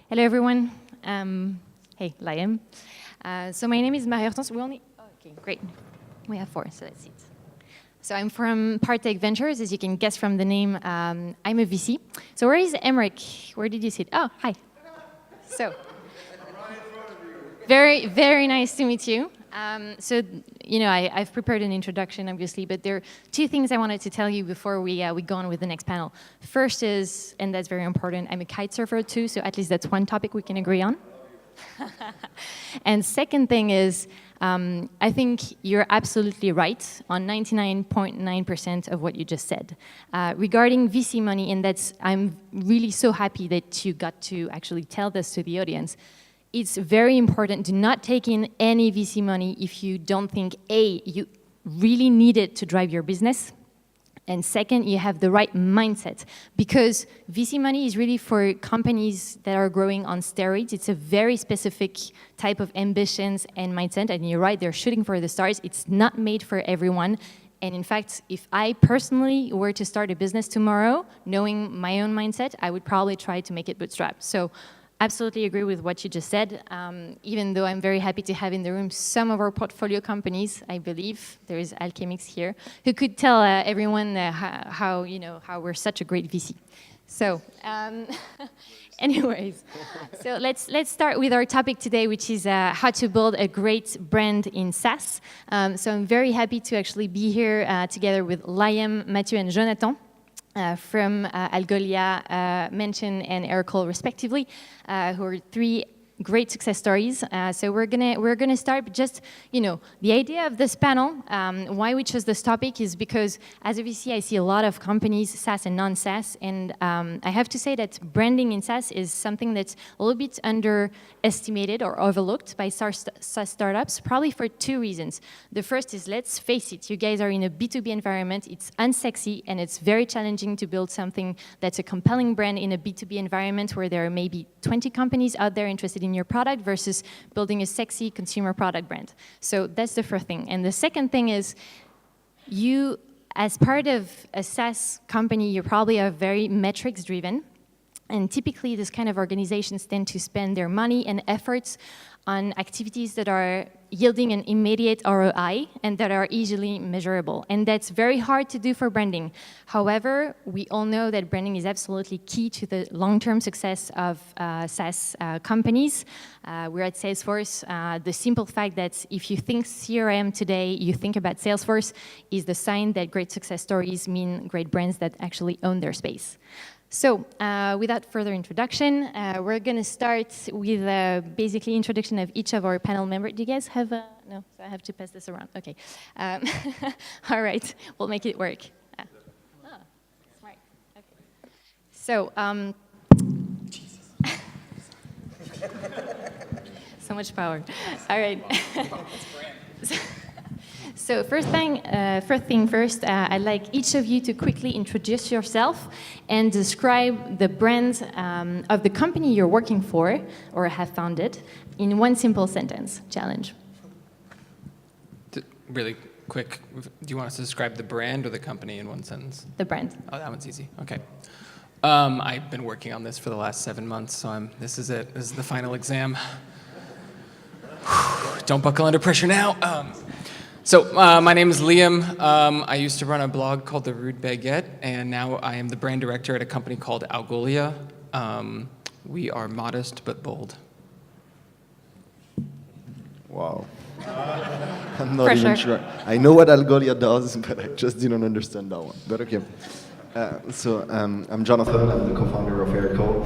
Hello, everyone. Hey, Liam. So my name is Marie-Hortense. Okay, great. We have 4, so let's see. So I'm from Partech Ventures. As you can guess from the name, I'm a VC. So where is Emmerich? Where did you sit? Oh, hi. So, very, very nice to meet you. So, you know, I've prepared an introduction, obviously, but there are 2 things I wanted to tell you before we go on with the next panel. First is, and that's very important, I'm a kite surfer too, so at least that's one topic we can agree on. And second thing is, I think you're absolutely right on 99.9% of what you just said. Regarding VC money, and I'm really so happy that you got to actually tell this to the audience. It's very important to not take in any VC money if you don't think, A, you really need it to drive your business, and second, you have the right mindset. Because VC money is really for companies that are growing on steroids. It's a very specific type of ambitions and mindset, and you're right, they're shooting for the stars. It's not made for everyone. And in fact, if I personally were to start a business tomorrow, knowing my own mindset, I would probably try to make it bootstrap. So, absolutely agree with what you just said, even though I'm very happy to have in the room some of our portfolio companies, I believe. There is Alchemix here, who could tell everyone how we're such a great VC. So, anyways, so let's start with our topic today, which is how to build a great brand in SaaS. So I'm very happy to actually be here together with Liam, Matthieu, and Jonathan. From Algolia, Mention and Aircall, respectively, who are 3 great success stories. So we're gonna start. But just the idea of this panel, why we chose this topic is because as a VC, I see a lot of companies, SaaS and non-SaaS, and I have to say that branding in SaaS is something that's a little bit underestimated or overlooked by SaaS startups, probably for 2 reasons. The first is, let's face it, you guys are in a B2B environment. It's unsexy and it's very challenging to build something that's a compelling brand in a B2B environment where there are maybe 20 companies out there interested in your product versus building a sexy consumer product brand. So that's the first thing. And the second thing is, you, as part of a SaaS company, you probably are very metrics driven. And typically, this kind of organizations tend to spend their money and efforts on activities that are yielding an immediate ROI and that are easily measurable. And that's very hard to do for branding. However, we all know that branding is absolutely key to the long-term success of SaaS companies. We're at Salesforce. The simple fact that if you think CRM today, you think about Salesforce is the sign that great success stories mean great brands that actually own their space. So, without further introduction, we're going to start with basically introduction of each of our panel members. Do you guys have no? So I have to pass this around. Okay. All right. We'll make it work. Smart. Okay. So, Jesus. So much power. All right. So first thing first, I'd like each of you to quickly introduce yourself and describe the brand of the company you're working for or have founded in 1 simple sentence. Challenge. Really quick, do you want us to describe the brand or the company in 1 sentence? The brand. Oh, that one's easy. Okay. I've been working on this for the last 7 months, so this is it. This is the final exam. Don't buckle under pressure now. So my name is Liam. I used to run a blog called The Rude Baguette, and now I am the brand director at a company called Algolia. We are modest but bold. Wow. I'm not even sure. I know what Algolia does, but I just didn't understand that one. But okay. So I'm Jonathan. I'm the co-founder of Aircall.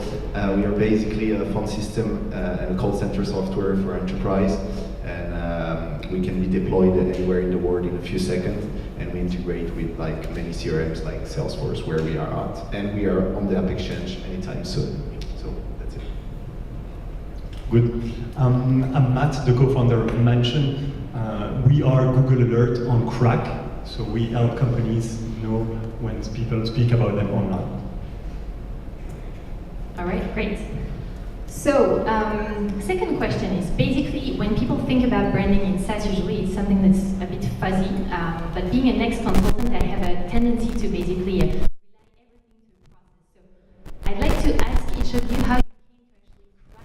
We are basically a phone system and a call center software for enterprise. And we can be deployed anywhere in the world in a few seconds, and we integrate with like many CRMs like Salesforce, where we are at, and we are on the App Exchange anytime soon. So that's it. Good. I'm Matt, the co-founder of Mention. We are Google Alert on crack, so we help companies know when people speak about them online. All right, great. So, second question is basically when people think about branding in SaaS, usually it's something that's a bit fuzzy. But being an ex-consultant, I have a tendency to basically rely everything to the process. So, I'd like to ask each of you how you came to actually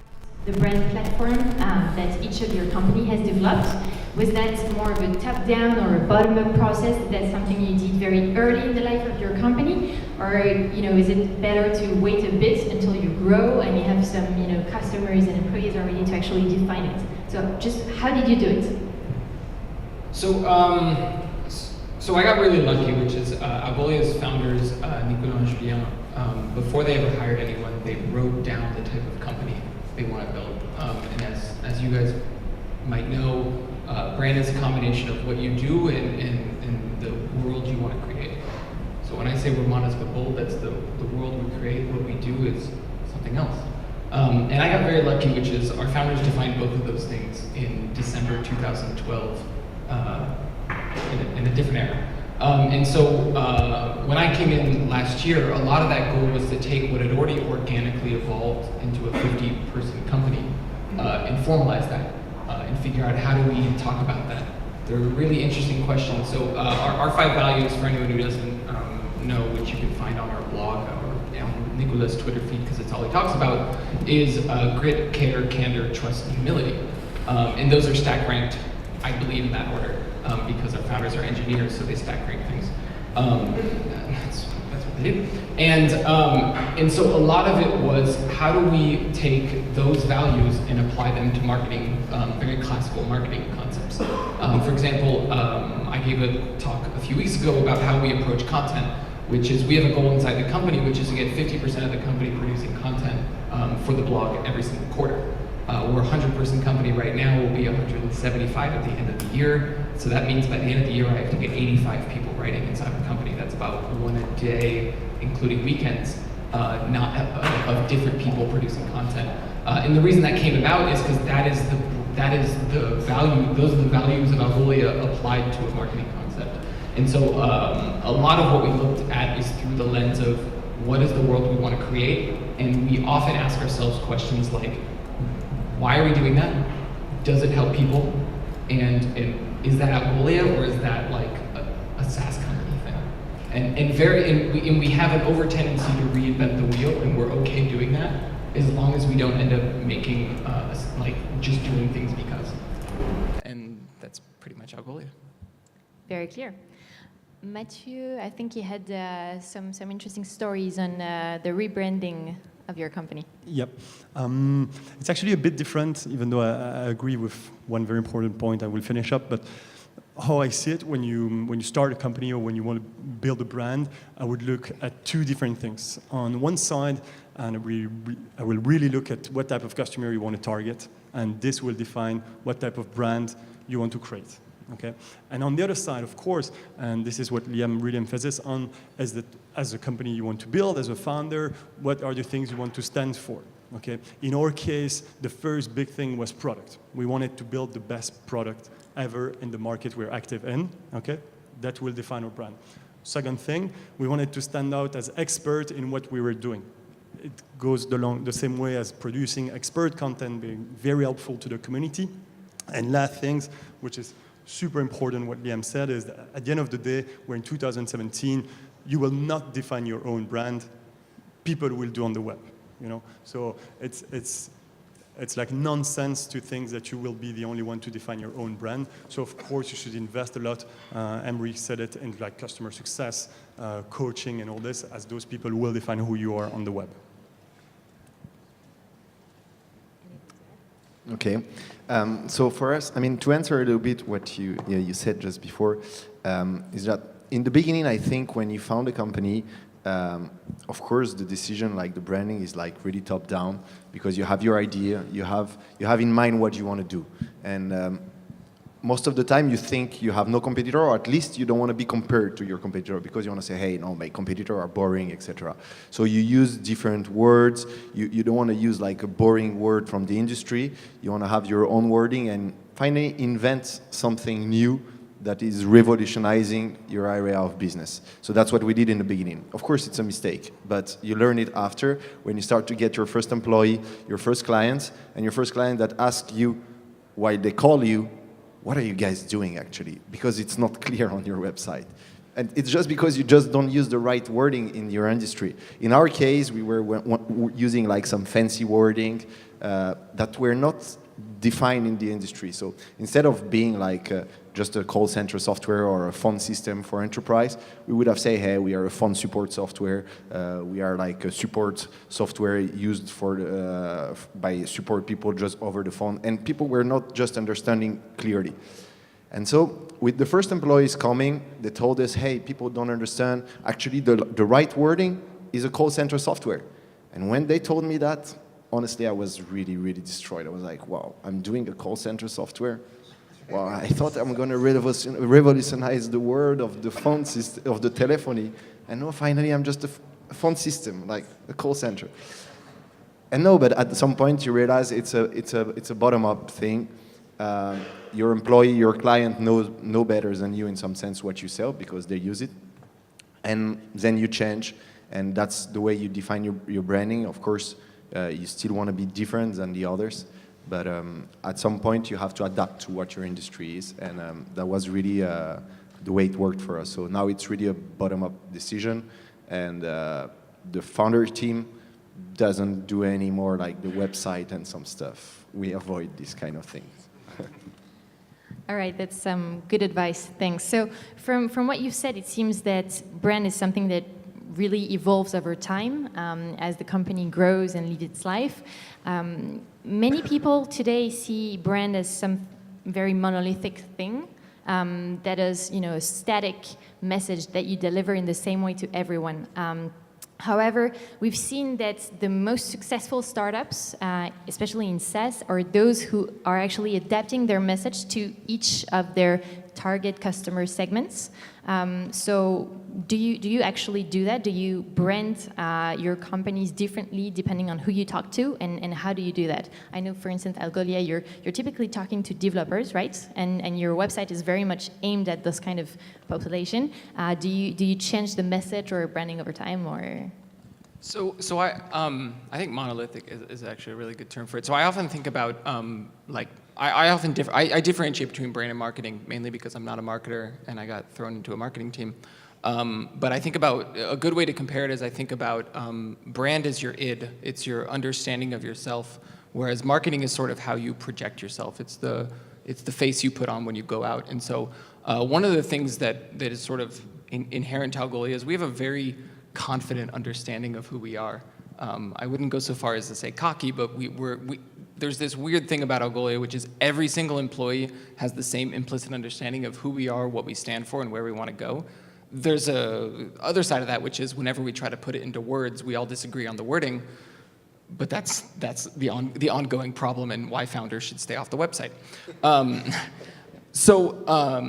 the brand platform that each of your company has developed. Was that more of a top-down or a bottom-up process? Is that something you did very early in the life of your company? Or is it better to wait a bit until you grow and you have some customers and employees are ready to actually define it? So just how did you do it? So I got really lucky, which is Algolia's founders, Nicolas and Julien, before they ever hired anyone, they wrote down the type of company they want to build. And as you guys might know, brand is a combination of what you do and the world you want to create. So when I say we're modest but bold, that's the world we create. What we do is something else. And I got very lucky, which is our founders defined both of those things in December 2012 in a different era. And so when I came in last year, a lot of that goal was to take what had already organically evolved into a 50-person company and formalize that and figure out how do we talk about that. They're really interesting questions. So our 5 values, for anyone who doesn't know, which you can find on our blog or on Nicolas' Twitter feed, because it's all he talks about, is grit, care, candor, trust, and humility. And those are stack ranked, I believe, in that order, because our founders are engineers, so they stack rank things. That's what they do. And so a lot of it was, how do we take those values and apply them to marketing, very classical marketing concepts. For example, I gave a talk a few weeks ago about how we approach content, which is we have a goal inside the company, which is to get 50% of the company producing content for the blog every single quarter. We're a 100-person company right now. We'll be 175 at the end of the year. So that means by the end of the year, I have to get 85 people writing inside the company. That's about 1 a day, including weekends, not of different people producing content. And the reason that came about is because that is the value. Those are the values of Algolia applied to a marketing concept. And so a lot of what we looked at is through the lens of what is the world we want to create, and we often ask ourselves questions like, why are we doing that? Does it help people? And is that Algolia, or is that like a SaaS company thing? And we have an over tendency to reinvent the wheel, and we're okay doing that as long as we don't end up making like just doing things because. And that's pretty much Algolia. Very clear. Matthieu, I think you had some interesting stories on the rebranding of your company. Yep. It's actually a bit different, even though I agree with one very important point I will finish up. But how I see it, when you start a company or when you want to build a brand, I would look at 2 different things. On one side, and I will really look at what type of customer you want to target, and this will define what type of brand you want to create. Okay, and on the other side, of course, and this is what Liam really emphasizes on, is that as a company you want to build, as a founder, what are the things you want to stand for? Okay, in our case, the first big thing was product. We wanted to build the best product ever in the market we're active in. Okay, that will define our brand. Second thing, we wanted to stand out as expert in what we were doing. It goes along the same way as producing expert content, being very helpful to the community. And last things, which is super important, what Liam said, is that at the end of the day, we're in 2017, you will not define your own brand. People will do on the web, So it's like nonsense to think that you will be the only one to define your own brand. So of course you should invest a lot. Emery said it in like customer success, coaching, and all this, as those people will define who you are on the web. Okay, so for us, I mean, to answer a little bit what you said just before, is that in the beginning, I think when you found a company, of course, the decision, like the branding, is like really top down, because you have your idea, you have in mind what you want to do, and most of the time you think you have no competitor, or at least you don't want to be compared to your competitor, because you want to say, hey, no, my competitor are boring, etc. So you use different words. You don't want to use like a boring word from the industry. You want to have your own wording and finally invent something new that is revolutionizing your area of business. So that's what we did in the beginning. Of course, it's a mistake, but you learn it after, when you start to get your first employee, your first client, and your first client that asks you why they call you, what are you guys doing actually? Because it's not clear on your website. And it's just because you just don't use the right wording in your industry. In our case, we were using like some fancy wording that were not defined in the industry. So instead of being like just a call center software or a phone system for enterprise, we would have said, hey, we are a phone support software. We are like a support software used for by support people just over the phone. And people were not just understanding clearly. And so with the first employees coming, they told us, hey, people don't understand. Actually, the right wording is a call center software. And when they told me that, honestly, I was really, really destroyed. I was like, wow, I'm doing a call center software? Well, I thought I'm going to revolutionize the world of the phone system, of the telephony. And no, finally, I'm just a phone system, like a call center. And no, but at some point, you realize it's a bottom-up thing. Your employee, your client knows no better than you in some sense what you sell because they use it. And then you change, and that's the way you define your branding. Of course, you still want to be different than the others, but at some point you have to adapt to what your industry is, and that was really the way it worked for us. So now it's really a bottom-up decision, and the founder team doesn't do any more like the website and some stuff. We avoid these kind of things. All right, that's some good advice. Thanks. So from what you've said, it seems that brand is something that really evolves over time as the company grows and leads its life. Many people today see brand as some very monolithic thing that is, a static message that you deliver in the same way to everyone. However, we've seen that the most successful startups, especially in SaaS, are those who are actually adapting their message to each of their target customer segments. So do you actually do that? Do you brand your companies differently depending on who you talk to, and how do you do that? I know, for instance, Algolia, you're typically talking to developers, right? And your website is very much aimed at this kind of population. Do you change the message or branding over time, or? So I think monolithic is actually a really good term for it. So I often think about I differentiate between brand and marketing, mainly because I'm not a marketer and I got thrown into a marketing team. But I think about, a good way to compare it is I think about brand is your id, it's your understanding of yourself, whereas marketing is sort of how you project yourself. It's the face you put on when you go out. And so one of the things that is sort of inherent to Algolia is we have a very confident understanding of who we are. I wouldn't go so far as to say cocky, but there's this weird thing about Algolia, which is every single employee has the same implicit understanding of who we are, what we stand for, and where we want to go. There's a other side of that, which is whenever we try to put it into words, we all disagree on the wording, but that's the ongoing problem and why founders should stay off the website. So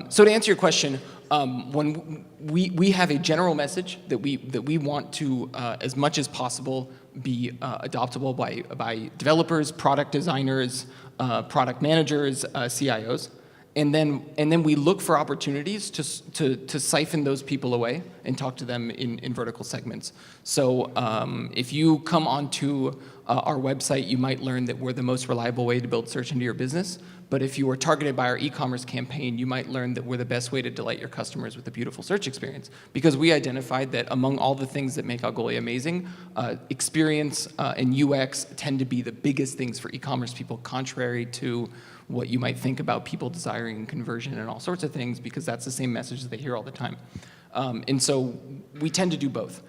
to answer your question, when we have a general message that we want to, as much as possible, be adoptable by developers, product designers, product managers, CIOs, and then we look for opportunities to siphon those people away and talk to them in vertical segments. So if you come onto our website, you might learn that we're the most reliable way to build search into your business. But if you were targeted by our e-commerce campaign, you might learn that we're the best way to delight your customers with a beautiful search experience. Because we identified that among all the things that make Algolia amazing, experience and UX tend to be the biggest things for e-commerce people, contrary to what you might think about people desiring conversion and all sorts of things, because that's the same message that they hear all the time. And so we tend to do both.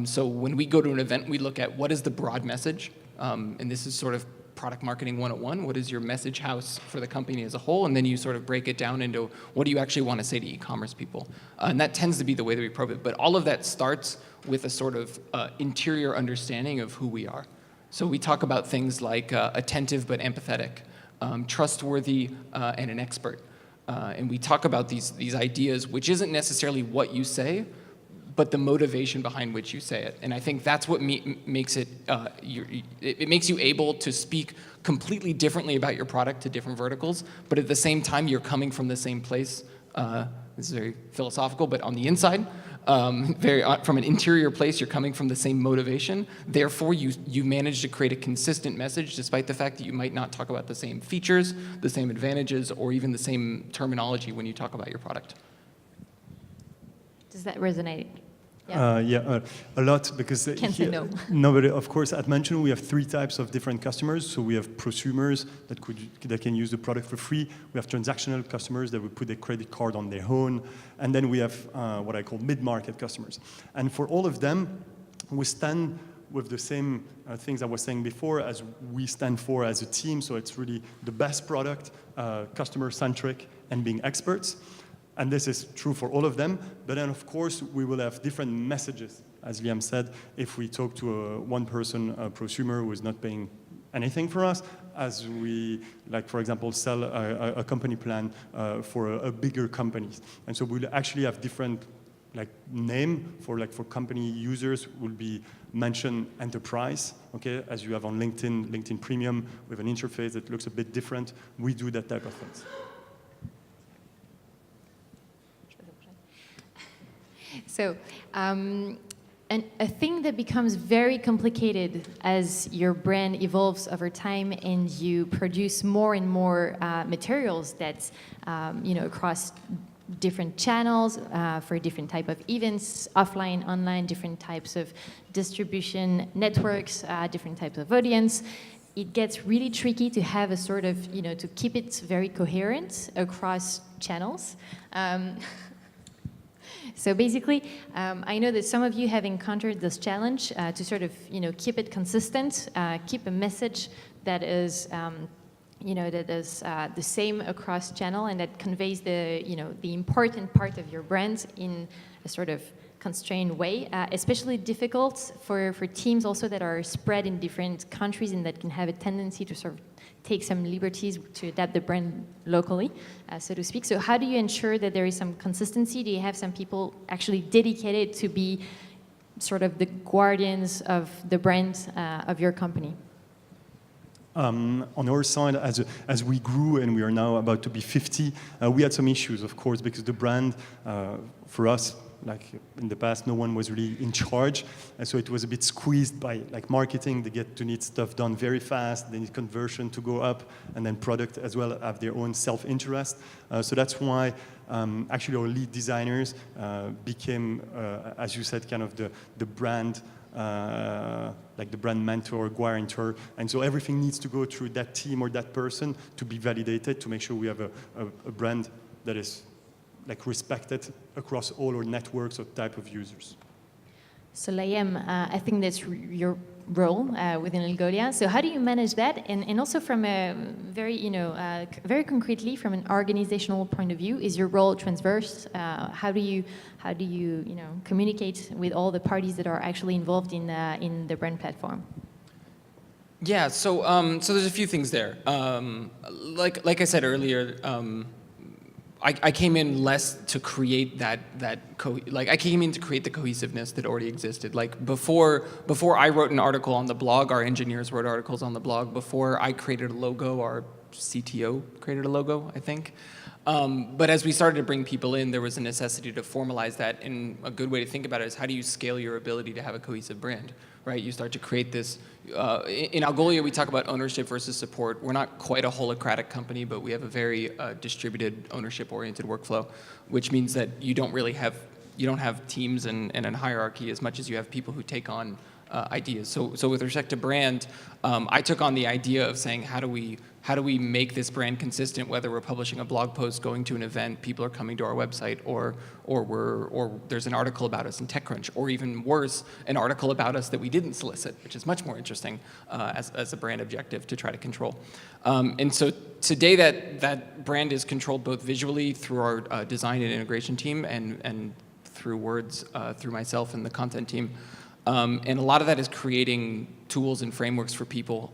So when we go to an event, we look at what is the broad message, and this is sort of product marketing 101. What is your message house for the company as a whole? And then you sort of break it down into what do you actually want to say to e-commerce people? And that tends to be the way that we approach it. But all of that starts with a sort of interior understanding of who we are. So we talk about things like attentive but empathetic, trustworthy and an expert. And we talk about these ideas, which isn't necessarily what you say, but the motivation behind which you say it. And I think that's what makes it, it makes you able to speak completely differently about your product to different verticals, but at the same time, you're coming from the same place. This is very philosophical, but on the inside, from an interior place, you're coming from the same motivation. Therefore, you manage to create a consistent message, despite the fact that you might not talk about the same features, the same advantages, or even the same terminology when you talk about your product. Does that resonate? A lot, because Can't say no. Nobody, of course, at Mention we have 3 types of different customers. So we have prosumers that can use the product for free. We have transactional customers that will put their credit card on their own, and then we have what I call mid-market customers. And for all of them, we stand with the same things I was saying before as we stand for as a team. So it's really the best product, customer-centric, and being experts. And this is true for all of them. But then, of course, we will have different messages, as Liam said, if we talk to one person, a prosumer who is not paying anything for us, as we, like, for example, sell a company plan for a bigger companies. And so we'll actually have different name for company users will be Mention Enterprise, okay, as you have on LinkedIn Premium with an interface that looks a bit different. We do that type of things. So, and a thing that becomes very complicated as your brand evolves over time and you produce more and more materials that, across different channels for different type of events, offline, online, different types of distribution networks, different types of audience. It gets really tricky to have a sort of, to keep it very coherent across channels. So basically, I know that some of you have encountered this challenge to sort of, keep it consistent, keep a message that is, the same across channel and that conveys the important part of your brand in a sort of constrained way, especially difficult for teams also that are spread in different countries and that can have a tendency to sort of take some liberties to adapt the brand locally, so to speak. So how do you ensure that there is some consistency? Do you have some people actually dedicated to be sort of the guardians of the brand of your company? On our side, as we grew and we are now about to be 50, we had some issues, of course, because the brand, for us, like in the past, no one was really in charge, and so it was a bit squeezed by marketing. They get to need stuff done very fast. They need conversion to go up, and then product as well have their own self-interest. So that's why actually our lead designers became, as you said, kind of the brand. Like the brand mentor, guarantor, and so everything needs to go through that team or that person to be validated to make sure we have a brand that is respected across all our networks or type of users. So Liam, I think that's your role within Algolia. So how do you manage that? And also from a very, very concretely from an organizational point of view, is your role transverse? How do you communicate with all the parties that are actually involved in the brand platform? Yeah, so there's a few things there. Like I said earlier, I came in less to create I came in to create the cohesiveness that already existed. Like before I wrote an article on the blog, our engineers wrote articles on the blog. Before I created a logo, our CTO created a logo, I think. But as we started to bring people in, there was a necessity to formalize that. And a good way to think about it is how do you scale your ability to have a cohesive brand, right? You start to create this. In Algolia, we talk about ownership versus support. We're not quite a holacratic company, but we have a very distributed ownership-oriented workflow, which means that you don't have teams and a hierarchy as much as you have people who take on ideas. So with respect to brand, I took on the idea of saying how do we make this brand consistent, whether we're publishing a blog post, going to an event, people are coming to our website, or there's an article about us in TechCrunch, or even worse, an article about us that we didn't solicit, which is much more interesting as a brand objective to try to control. And so today that brand is controlled both visually through our design and integration team and through words, through myself and the content team. And a lot of that is creating tools and frameworks for people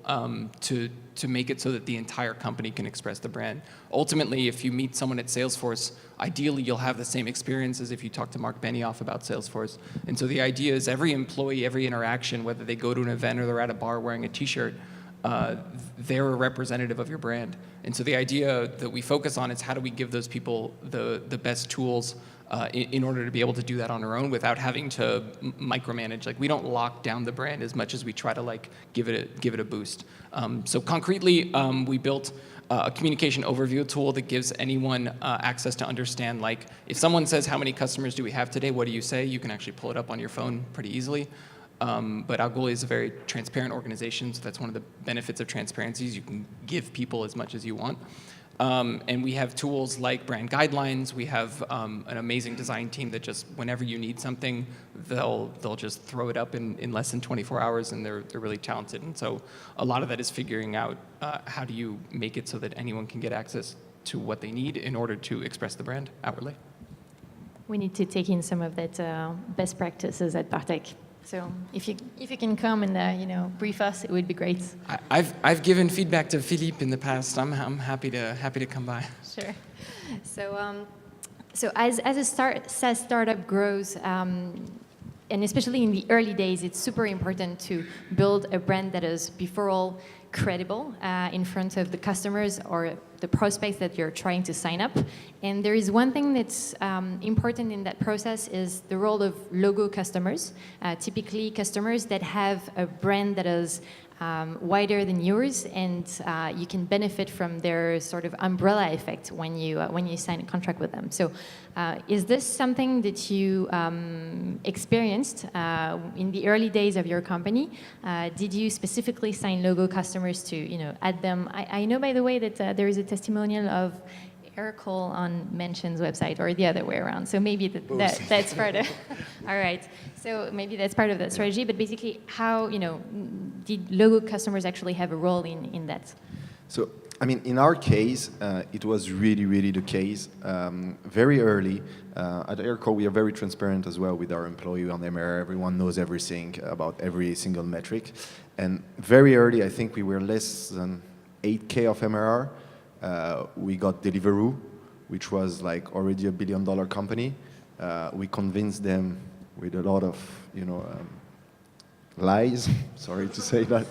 to make it so that the entire company can express the brand. Ultimately, if you meet someone at Salesforce, ideally you'll have the same experience as if you talk to Mark Benioff about Salesforce. And so the idea is every employee, every interaction, whether they go to an event or they're at a bar wearing a t-shirt, they're a representative of your brand. And so the idea that we focus on is how do we give those people the best tools in order to be able to do that on our own without having to micromanage. Like we don't lock down the brand as much as we try to give it a boost. So concretely, we built a communication overview tool that gives anyone access to understand, like, if someone says, how many customers do we have today, what do you say? You can actually pull it up on your phone pretty easily. But Algolia is a very transparent organization, so that's one of the benefits of transparency is you can give people as much as you want. And we have tools like brand guidelines. We have an amazing design team that just, whenever you need something, they'll just throw it up in less than 24 hours, and they're really talented. And so a lot of that is figuring out how do you make it so that anyone can get access to what they need in order to express the brand outwardly. We need to take in some of that best practices at Partech. So if you can come and brief us, it would be great. I've given feedback to Philippe in the past. I'm happy to come by. Sure. So as a SaaS startup grows, and especially in the early days, it's super important to build a brand that is, before all, credible in front of the customers or the prospects that you're trying to sign up. And there is one thing that's important in that process is the role of logo customers, typically customers that have a brand that is wider than yours, and you can benefit from their sort of umbrella effect when you sign a contract with them. So is this something that you experienced in the early days of your company? Did you specifically sign logo customers to add them? I know, by the way, that there is a testimonial of Aircall on Mention's website, or the other way around. So maybe that's part of. All right. So maybe that's part of that strategy. But basically, how did logo customers actually have a role in that? So I mean, in our case, it was really the case. Very early at Aircall, we are very transparent as well with our employee on MRR. Everyone knows everything about every single metric, and very early, I think we were less than 8K of MRR. We got Deliveroo, which was like already $1 billion company. We convinced them with a lot of, lies. Sorry to say that,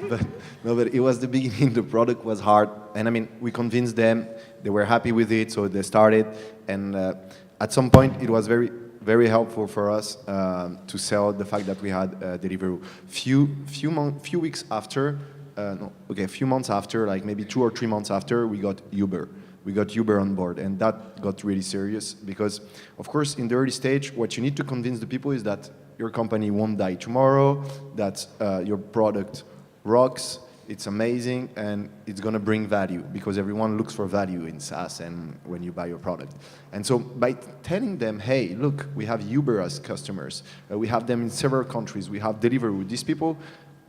but it was the beginning. The product was hard, and I mean, we convinced them. They were happy with it, so they started. And at some point, it was very helpful for us to sell the fact that we had Deliveroo. Few weeks after. A few months after, like maybe 2 or 3 months after, we got Uber. We got Uber on board, and that got really serious because, of course, in the early stage, what you need to convince the people is that your company won't die tomorrow, that your product rocks, it's amazing, and it's going to bring value because everyone looks for value in SaaS and when you buy your product. And so by telling them, hey, look, we have Uber as customers, we have them in several countries, we have Deliveroo, these people,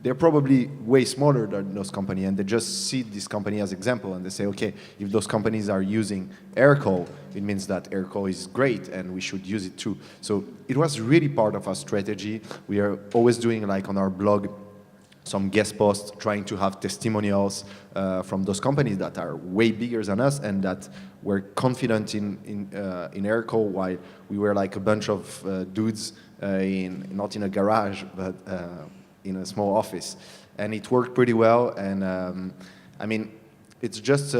they're probably way smaller than those companies, and they just see this company as example, and they say, okay, if those companies are using Aircall, it means that Aircall is great, and we should use it too. So it was really part of our strategy. We are always doing, like on our blog, some guest posts, trying to have testimonials from those companies that are way bigger than us, and that were confident in Aircall, while we were like a bunch of dudes not in a garage, but in a small office, and it worked pretty well. And I mean, it's just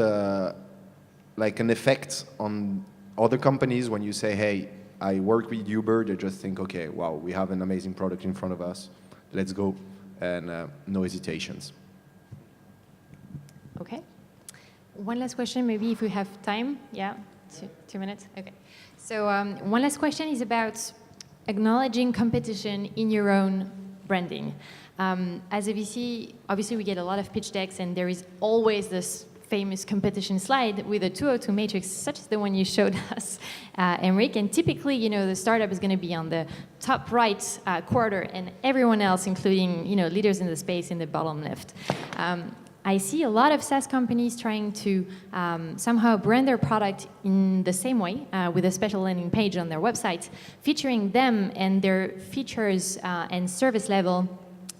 like an effect on other companies when you say, hey, I work with Uber, they just think, okay, wow, we have an amazing product in front of us, let's go, and no hesitations. Okay. One last question, maybe if we have time. Yeah, 2 minutes. Okay. So one last question is about acknowledging competition in your own branding. As a VC, obviously we get a lot of pitch decks, and there is always this famous competition slide with a 202 matrix, such as the one you showed us, Enrique. And typically, the startup is going to be on the top right quarter, and everyone else, including leaders in the space, in the bottom left. I see a lot of SaaS companies trying to somehow brand their product in the same way, with a special landing page on their website, featuring them and their features and service level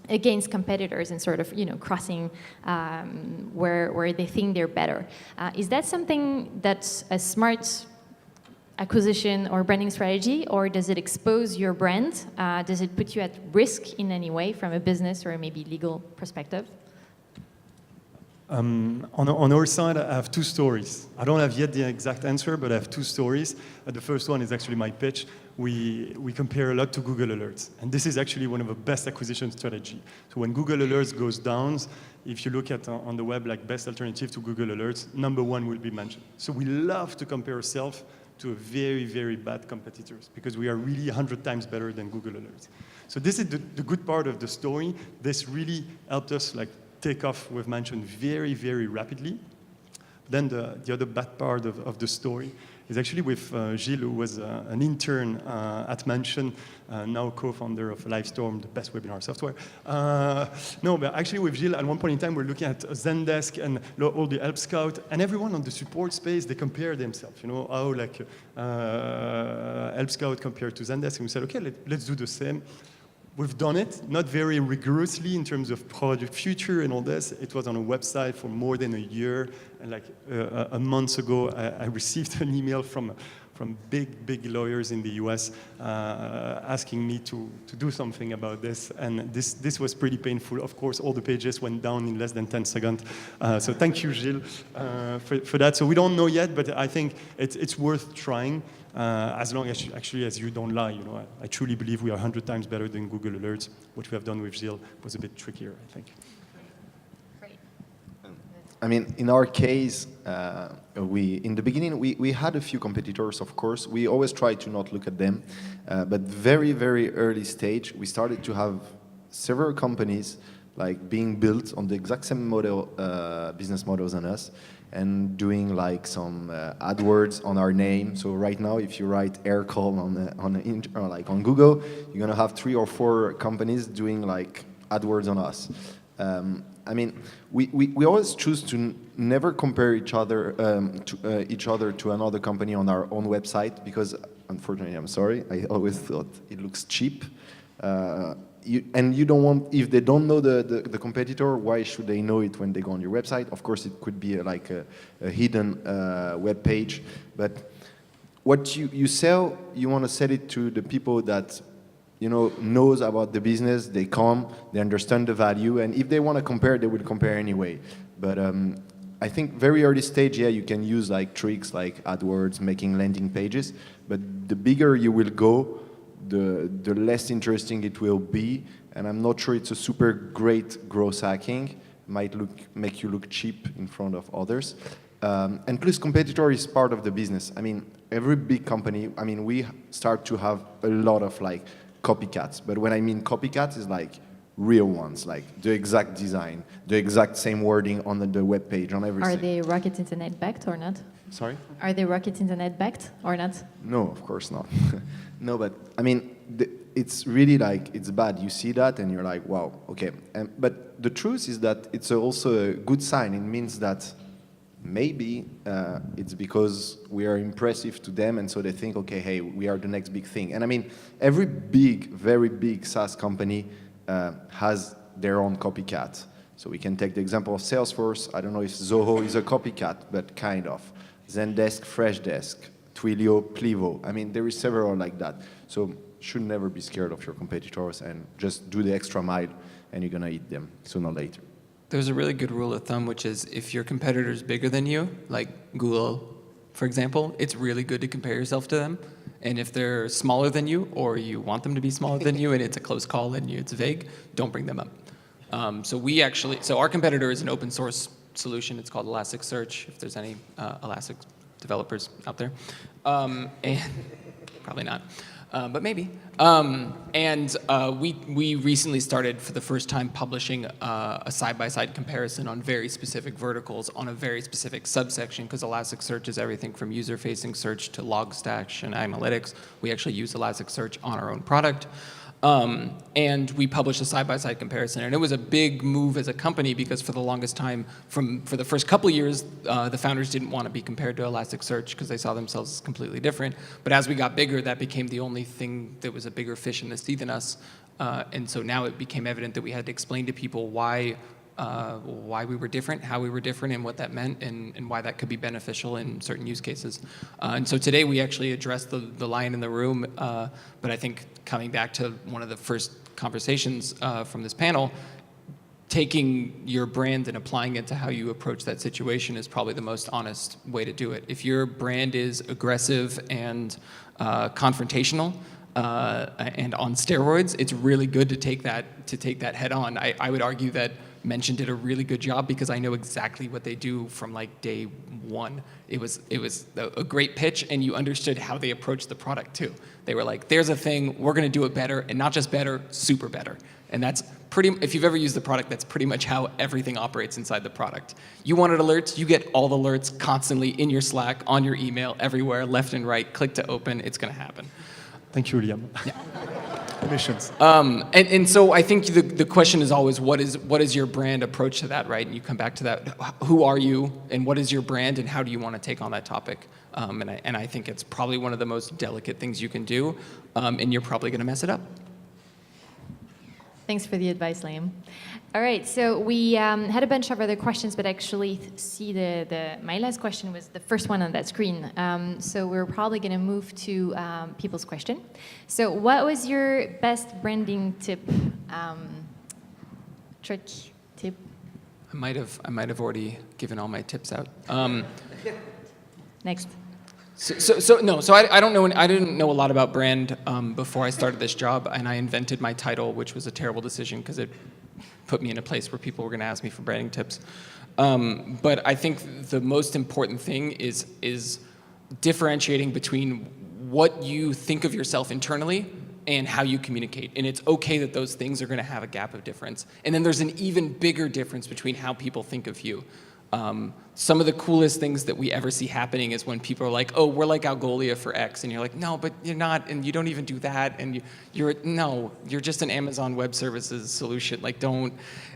against competitors, and sort of crossing where they think they're better. Is that something that's a smart acquisition or branding strategy, or does it expose your brand? Does it put you at risk in any way from a business or maybe legal perspective? On our side, I have two stories. I don't have yet the exact answer, but I have two stories. The first one is actually my pitch. We compare a lot to Google Alerts. And this is actually one of the best acquisition strategy. So when Google Alerts goes down, if you look at on the web, like best alternative to Google Alerts, #1 will be mentioned. So we love to compare ourselves to a very, very bad competitors because we are really 100 times better than Google Alerts. So this is the good part of the story. This really helped us like take off with Mention very, very rapidly. Then the other bad part of the story is actually with Gilles, who was an intern at Mention, now co-founder of Livestorm, the best webinar software. No, but actually with Gilles, at one point in time, we're looking at Zendesk and all the Help Scout, and everyone on the support space, they compare themselves, you know, how like Help Scout compared to Zendesk, and we said, okay, let's do the same. We've done it, not very rigorously in terms of product future and all this. It was on a website for more than a year. And like a month ago, I received an email from big lawyers in the US asking me to do something about this. And this was pretty painful. Of course, all the pages went down in less than 10 seconds. So thank you, Gilles, for that. So we don't know yet, but I think it's worth trying. As long as you don't lie, you know, I truly believe we are 100 times better than Google Alerts. What we have done with Gilles was a bit trickier, I think. Great. I mean, in our case, in the beginning, we had a few competitors, of course. We always try to not look at them. But very, very early stage, we started to have several companies like being built on the exact same model, business models than us, and doing like some AdWords on our name. So right now, if you write Aircall on Google, you're gonna have 3 or 4 companies doing like AdWords on us. I mean, we always choose to never compare each other to another company on our own website because, unfortunately, I'm sorry, I always thought it looks cheap. You don't want, if they don't know the competitor, why should they know it when they go on your website? Of course, it could be like a hidden web page, but what you sell, you want to sell it to the people that knows about the business. They come, they understand the value, and if they want to compare, they will compare anyway. But I think very early stage, yeah, you can use like tricks like AdWords, making landing pages, but the bigger you will go, the less interesting it will be, and I'm not sure it's a super great growth hacking. Might make you look cheap in front of others. And plus, competitor is part of the business. I mean, every big company, I mean, we start to have a lot of like copycats, but when I mean copycats, is like real ones, like the exact design, the exact same wording on the web page, on everything. Are they Rocket Internet backed or not? Sorry? Are they Rocket Internet backed or not? No, of course not. No, but I mean, it's really like, it's bad. You see that and you're like, wow, okay. But the truth is that it's also a good sign. It means that maybe it's because we are impressive to them, and so they think, okay, hey, we are the next big thing. And I mean, every big, very big SaaS company has their own copycat. So we can take the example of Salesforce. I don't know if Zoho is a copycat, but kind of. Zendesk, Freshdesk, Twilio, Plivo. I mean, there is several like that. So should never be scared of your competitors and just do the extra mile, and you're going to eat them sooner or later. There's a really good rule of thumb, which is if your competitor is bigger than you, like Google, for example, it's really good to compare yourself to them. And if they're smaller than you, or you want them to be smaller than you, and it's a close call and it's vague, don't bring them up. So our competitor is an open source solution. It's called Elasticsearch, if there's any Elastic developers out there. And probably not. But maybe. We recently started for the first time publishing a side-by-side comparison on very specific verticals on a very specific subsection, because Elasticsearch is everything from user-facing search to Logstash and analytics. We actually use Elasticsearch on our own product. And we published a side-by-side comparison, and it was a big move as a company because for the longest time, for the first couple of years, the founders didn't want to be compared to Elasticsearch because they saw themselves as completely different. But as we got bigger, that became the only thing that was a bigger fish in the sea than us. And so now it became evident that we had to explain to people why we were different, how we were different, and what that meant, and why that could be beneficial in certain use cases. And so today we actually addressed the lion in the room, but I think coming back to one of the first conversations from this panel, taking your brand and applying it to how you approach that situation is probably the most honest way to do it. If your brand is aggressive and confrontational and on steroids, it's really good to take that head on. I would argue that Mention did a really good job because I know exactly what they do from like day one. It was a great pitch, and you understood how they approached the product too. They were like, there's a thing, we're gonna do it better, and not just better, super better. And that's if you've ever used the product, that's pretty much how everything operates inside the product. You wanted alerts, you get all the alerts constantly in your Slack, on your email, everywhere, left and right, click to open, it's gonna happen. Thank you, Liam. Yeah. Missions. And so I think the question is always, what is your brand approach to that, right? And you come back to that, who are you, and what is your brand, and how do you want to take on that topic? And I think it's probably one of the most delicate things you can do, and you're probably going to mess it up. Thanks for the advice, Liam. All right, so we had a bunch of other questions, but actually see my last question was the first one on that screen. So we're probably going to move to people's question. So what was your best branding tip, trick, tip? I might have already given all my tips out. Next. So I don't know. I didn't know a lot about brand before I started this job, and I invented my title, which was a terrible decision because it put me in a place where people were going to ask me for branding tips. But I think the most important thing is differentiating between what you think of yourself internally and how you communicate. And it's okay that those things are going to have a gap of difference. And then there's an even bigger difference between how people think of you. Some of the coolest things that we ever see happening is when people are like, oh, we're like Algolia for X, and you're like, no, but you're not, and you don't even do that, and you're just an Amazon Web Services solution, like don't,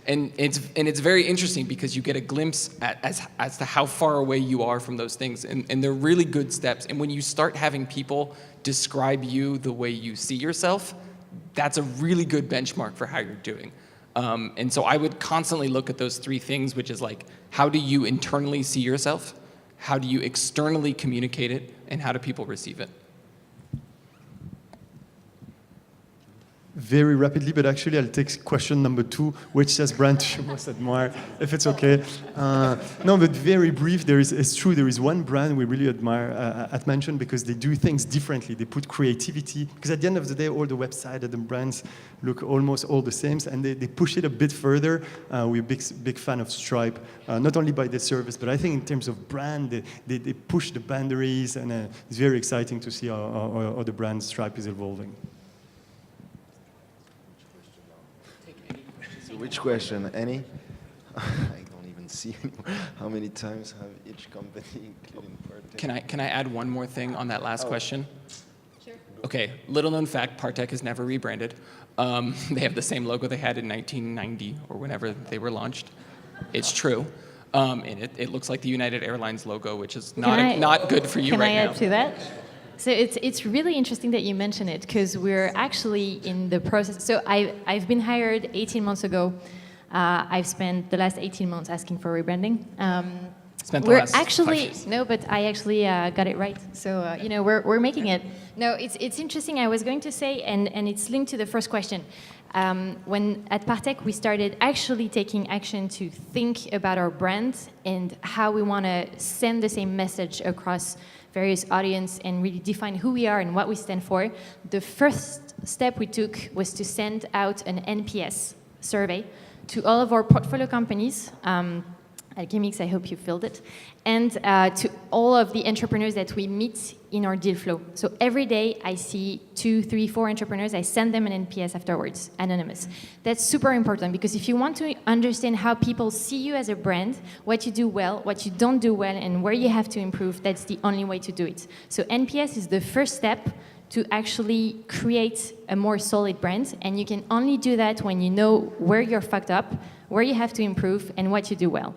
and it's very interesting because you get a glimpse as to how far away you are from those things, and they're really good steps, and when you start having people describe you the way you see yourself, that's a really good benchmark for how you're doing. And so I would constantly look at those three things, which is like, how do you internally see yourself? How do you externally communicate it? And how do people receive it? Very rapidly, but actually I'll take question number 2, which says brand you most admire, if it's okay. No, but very brief, it's true, there is one brand we really admire at Mention because they do things differently. They put creativity, because at the end of the day, all the websites and the brands look almost all the same, and they push it a bit further. We're a big fan of Stripe, not only by their service, but I think in terms of brand, they push the boundaries, and it's very exciting to see how the brand Stripe is evolving. Which question? Any? I don't even see anymore. How many times have each company, including Partech? Can I add one more thing on that last question? Sure. Okay, little known fact, Partech has never rebranded. They have the same logo they had in 1990 or whenever they were launched. It's true. And it looks like the United Airlines logo, which is not good for you right now. Can I add to that? So it's really interesting that you mention it because we're actually in the process. So I've been hired 18 months ago. I've spent the last 18 months asking for rebranding. We're actually 5 years. No, but I actually got it right. So we're making it. No, it's interesting. I was going to say, and it's linked to the first question. When at Partech we started actually taking action to think about our brand and how we want to send the same message across various audience and really define who we are and what we stand for, the first step we took was to send out an NPS survey to all of our portfolio companies. At Gimmicks, I hope you filled it, and to all of the entrepreneurs that we meet in our deal flow. So every day I see 2, 3, 4 entrepreneurs, I send them an NPS afterwards, anonymous. That's super important because if you want to understand how people see you as a brand, what you do well, what you don't do well, and where you have to improve, that's the only way to do it. So NPS is the first step to actually create a more solid brand, and you can only do that when you know where you're fucked up, where you have to improve, and what you do well.